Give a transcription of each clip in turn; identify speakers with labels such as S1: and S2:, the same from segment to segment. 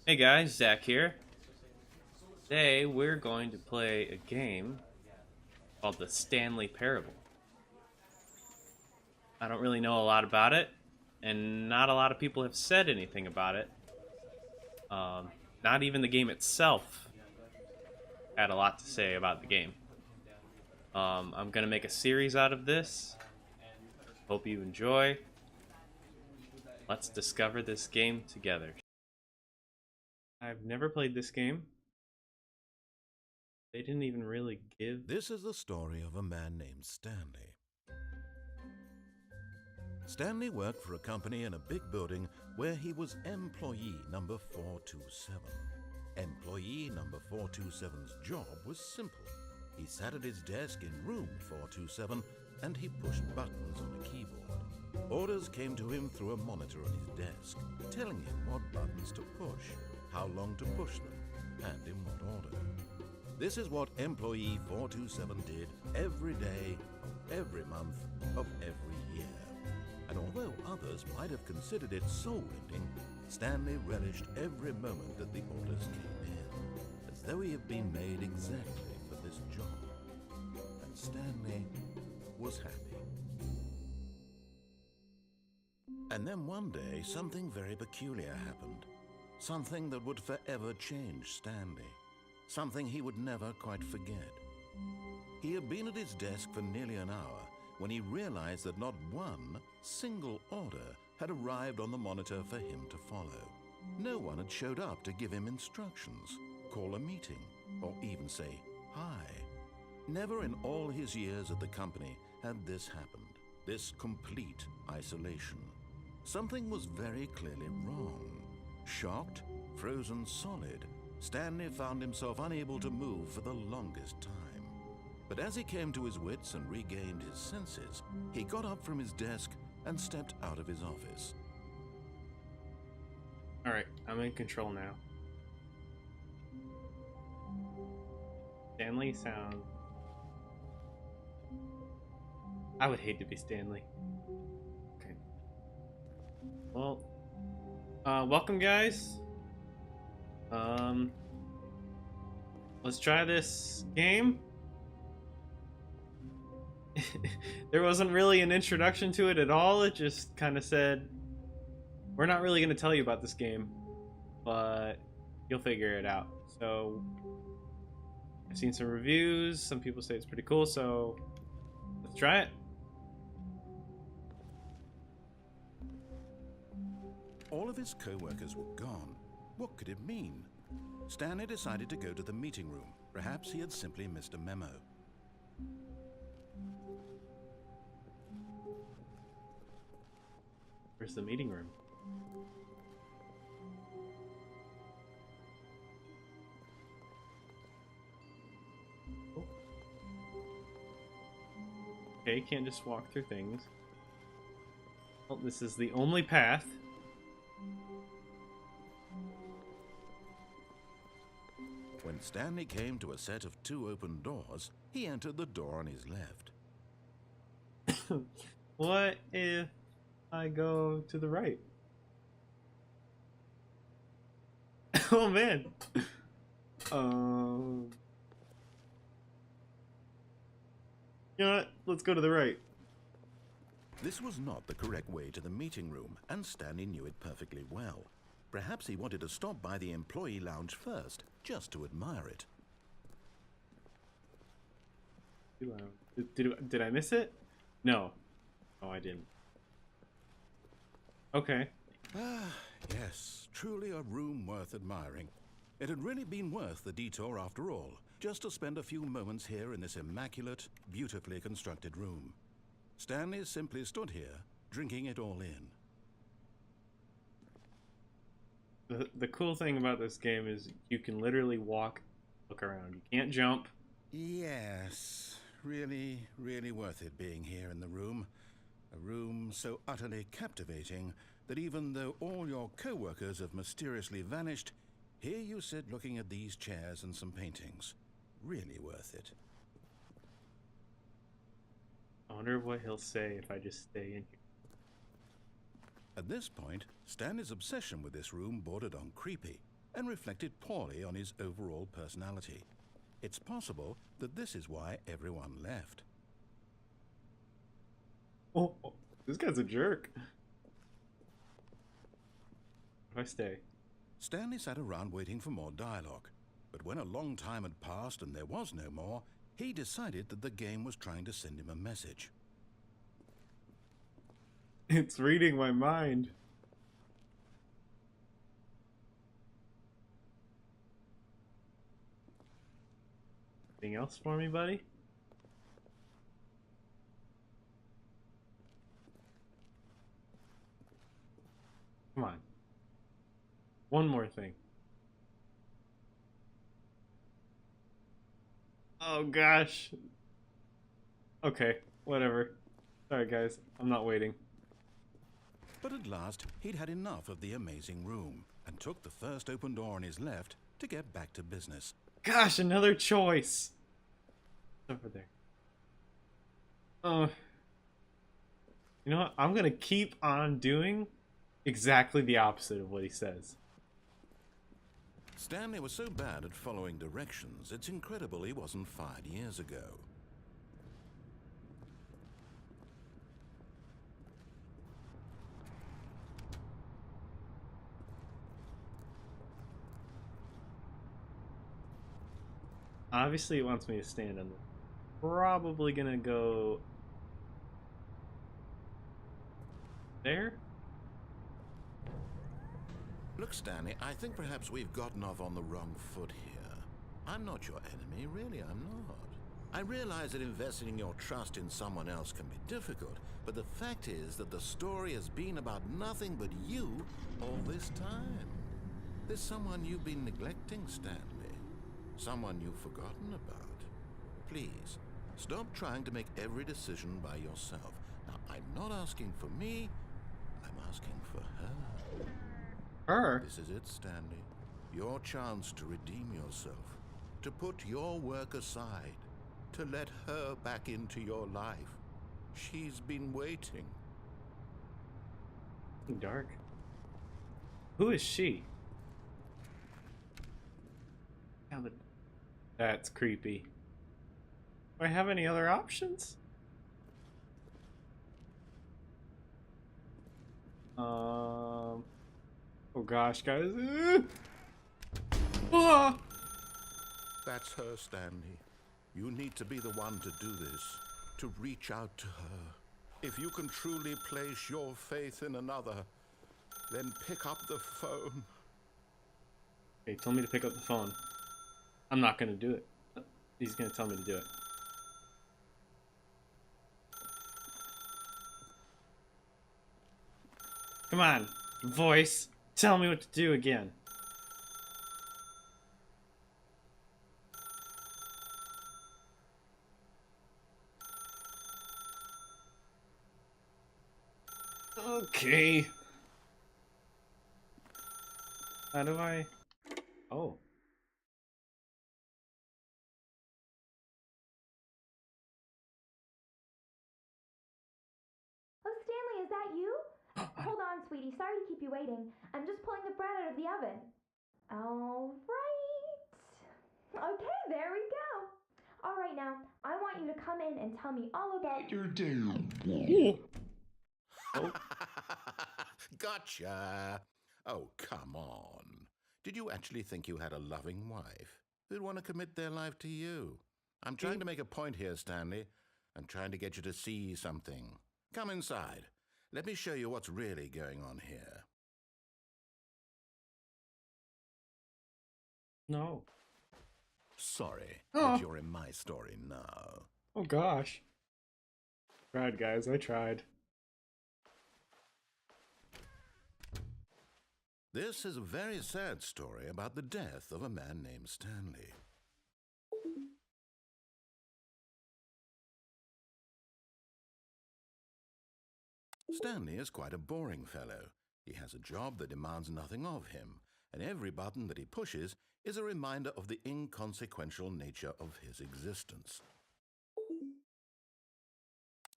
S1: Hey guys, Zach here. Today we're going to play a game called the Stanley Parable. I don't really know a lot about it, and not a lot of people have said anything about it. Um, Not even the game itself had a lot to say about the game. I'm going to make a series out of this. Hope you enjoy. Let's discover this game together. I've never played this game. They didn't even really give.
S2: This is the story of a man named Stanley. Stanley worked for a company in a big building where he was employee number 427. Employee number 427's job was simple. He sat at his desk in room 427 and he pushed buttons on a keyboard. Orders came to him through a monitor on his desk, telling him what buttons to push, how long to push them, and in what order. This is what employee 427 did every day, of every month, of every year. And although others might have considered it soul-rending, Stanley relished every moment that the orders came in, as though he had been made exactly for this job. And Stanley was happy. And then one day, something very peculiar happened. Something that would forever change Stanley. Something he would never quite forget. He had been at his desk for nearly an hour when he realized that not one single order had arrived on the monitor for him to follow. No one had showed up to give him instructions, call a meeting, or even say hi. Never in all his years at the company had this happened, this complete isolation. Something was very clearly wrong. Shocked, frozen solid, Stanley found himself unable to move for the longest time. But as he came to his wits and regained his senses, he got up from his desk and stepped out of his office.
S1: Alright, I'm in control now. Stanley sound. I would hate to be Stanley. Okay. Well, welcome guys. Let's try this game. There wasn't really an introduction to it at all. It just kind of said, we're not really going to tell you about this game, but you'll figure it out. So I've seen some reviews. Some people say it's pretty cool, so let's try it.
S2: All of his co-workers were gone. What could it mean? Stanley decided to go to the meeting room. Perhaps he had simply missed a memo.
S1: Where's the meeting room? Oh. Okay, can't just walk through things. Well, this is the only path.
S2: When Stanley came to a set of two open doors, he entered the door on his left.
S1: What if I go to the right? Oh man. You know what? Let's go to the right.
S2: This was not the correct way to the meeting room, and Stanley knew it perfectly well. Perhaps he wanted to stop by the employee lounge first, just to admire it.
S1: Did I miss it? No. Oh, I didn't. Okay.
S2: Ah, yes, truly a room worth admiring. It had really been worth the detour after all, just to spend a few moments here in this immaculate, beautifully constructed room. Stanley simply stood here, drinking it all in.
S1: The cool thing about this game is you can literally walk, look around. You can't jump.
S2: Yes, really, really worth it being here in the room. A room so utterly captivating that even though all your co-workers have mysteriously vanished, here you sit looking at these chairs and some paintings. Really worth it.
S1: I wonder what he'll say if I just stay in here.
S2: At this point, Stanley's obsession with this room bordered on creepy. and reflected poorly on his overall personality. It's possible that this is why everyone left.
S1: Oh, this guy's a jerk. If I stay.
S2: Stanley sat around waiting for more dialogue, but when a long time had passed and there was no more, he decided that the game was trying to send him a message.
S1: It's reading my mind. Anything else for me, buddy? Come on. One more thing. Oh gosh. Okay, whatever. Sorry guys, I'm not waiting.
S2: But at last, he'd had enough of the amazing room and took the first open door on his left to get back to business.
S1: Gosh, another choice. Over there. You know what? I'm gonna keep on doing exactly the opposite of what he says.
S2: Stanley was so bad at following directions, it's incredible he wasn't fired years ago.
S1: Obviously, it wants me to stand on. Probably gonna go there.
S2: Look, Stanley, I think perhaps we've gotten off on the wrong foot here. I'm not your enemy, really, I'm not. I realize that investing your trust in someone else can be difficult, but the fact is that the story has been about nothing but you all this time. There's someone you've been neglecting, Stanley. Someone you've forgotten about. Please, stop trying to make every decision by yourself. Now, I'm not asking for me, I'm asking for her.
S1: Her?
S2: This is it, Stanley. Your chance to redeem yourself. To put your work aside. To let her back into your life. She's been waiting.
S1: Dark. Who is she? That's creepy. Do I have any other options? Oh gosh, guys. Ah!
S2: That's her, Stanley. You need to be the one to do this. To reach out to her. If you can truly place your faith in another, then pick up the phone.
S1: He told me to pick up the phone. I'm not gonna do it. He's gonna tell me to do it. Come on, voice. Tell me what to do again. Okay. How do I... Oh.
S3: Oh, Stanley, is that you? Hold on, sweetie. Sorry to keep you waiting. I'm just pulling the bread out of the oven. All right. Okay, there we go. All right, now, I want you to come in and tell me all about your day.
S1: Oh.
S2: Gotcha. Oh, come on. Did you actually think you had a loving wife who'd want to commit their life to you? I'm trying to make a point here, Stanley. I'm trying to get you to see something. Come inside. Let me show you what's really going on here.
S1: No.
S2: Sorry,
S1: Oh.
S2: but you're in my story now.
S1: Oh gosh. Tried, guys. I tried.
S2: This is a very sad story about the death of a man named Stanley. Stanley is quite a boring fellow. He has a job that demands nothing of him, and every button that he pushes is a reminder of the inconsequential nature of his existence.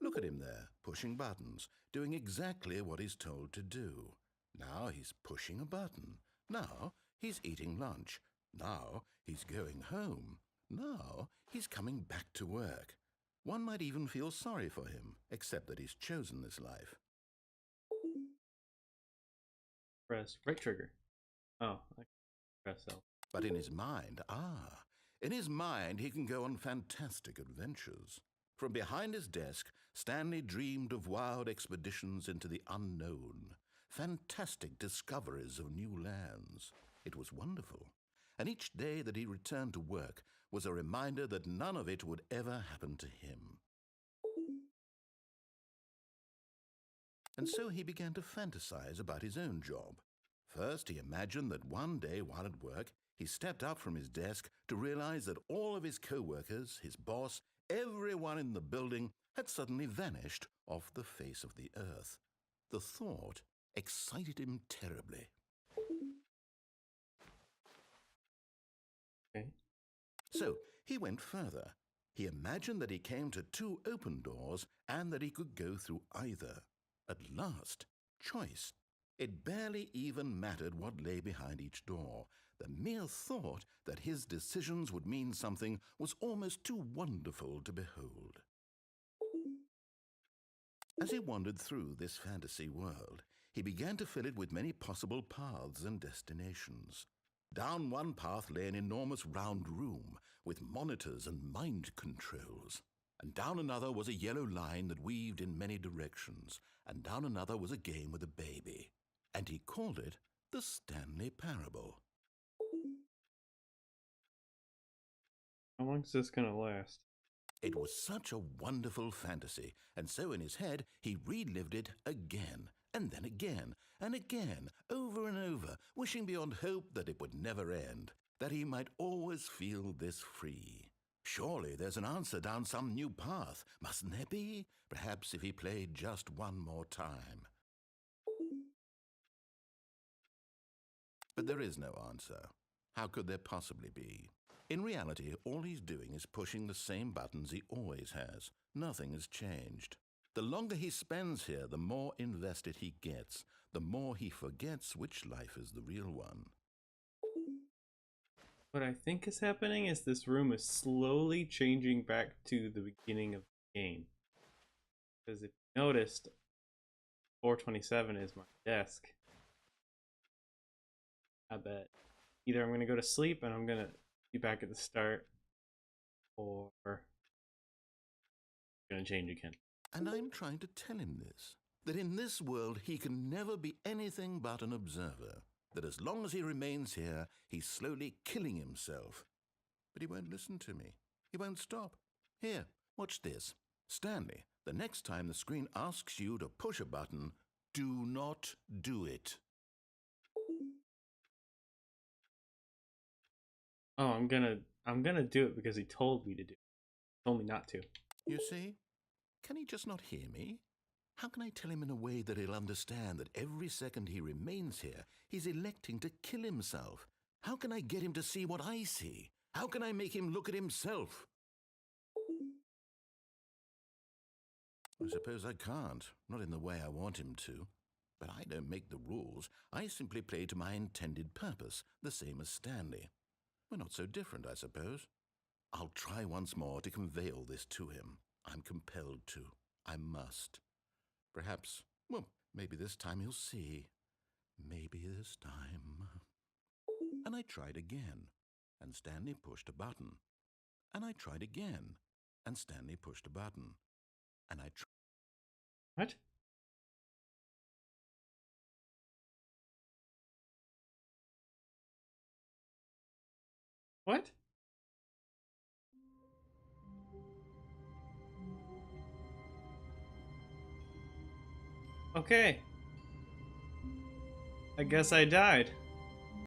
S2: Look at him there, pushing buttons, doing exactly what he's told to do. Now he's pushing a button. Now he's eating lunch. Now he's going home. Now he's coming back to work. One might even feel sorry for him, except that he's chosen this life.
S1: Press right trigger. Oh, I press L.
S2: But in his mind, in his mind he can go on fantastic adventures. From behind his desk, Stanley dreamed of wild expeditions into the unknown, fantastic discoveries of new lands. It was wonderful, and each day that he returned to work was a reminder that none of it would ever happen to him. And so he began to fantasize about his own job. First, he imagined that one day while at work, he stepped up from his desk to realize that all of his co-workers, his boss, everyone in the building had suddenly vanished off the face of the earth. The thought excited him terribly.
S1: Okay.
S2: So he went further. He imagined that he came to 2 open doors and that he could go through either. At last, choice. It barely even mattered what lay behind each door. The mere thought that his decisions would mean something was almost too wonderful to behold. As he wandered through this fantasy world, he began to fill it with many possible paths and destinations. Down one path lay an enormous round room with monitors and mind controls. And down another was a yellow line that weaved in many directions. And down another was a game with a baby. And he called it the Stanley Parable.
S1: How long is this gonna last?
S2: It was such a wonderful fantasy, and so in his head he relived it again, and then again, and again, over and over, wishing beyond hope that it would never end, that he might always feel this free. Surely there's an answer down some new path, mustn't there be? Perhaps if he played just one more time. But there is no answer. How could there possibly be? In reality, all he's doing is pushing the same buttons he always has. Nothing has changed. The longer he spends here, the more invested he gets, the more he forgets which life is the real one.
S1: What I think is happening is this room is slowly changing back to the beginning of the game. Because if you noticed, 427 is my desk. I bet either I'm going to go to sleep and I'm going to be back at the start, or I'm going to change again.
S2: And I'm trying to tell him this, that in this world he can never be anything but an observer, that as long as he remains here, he's slowly killing himself. But he won't listen to me. He won't stop. Here, watch this. Stanley, the next time the screen asks you to push a button, do not do it.
S1: Oh, I'm gonna do it because he told me to do it. He told me not to.
S2: You see? Can he just not hear me? How can I tell him in a way that he'll understand that every second he remains here, he's electing to kill himself? How can I get him to see what I see? How can I make him look at himself? I suppose I can't, not in the way I want him to. But I don't make the rules. I simply play to my intended purpose, the same as Stanley. We're not so different, I suppose. I'll try once more to convey all this to him. I'm compelled to. I must. Perhaps, well, maybe this time he'll see. Maybe this time. And I tried again, and Stanley pushed a button. And I tried again, and Stanley pushed a button. And I tried.
S1: What? What? Okay. I guess I died.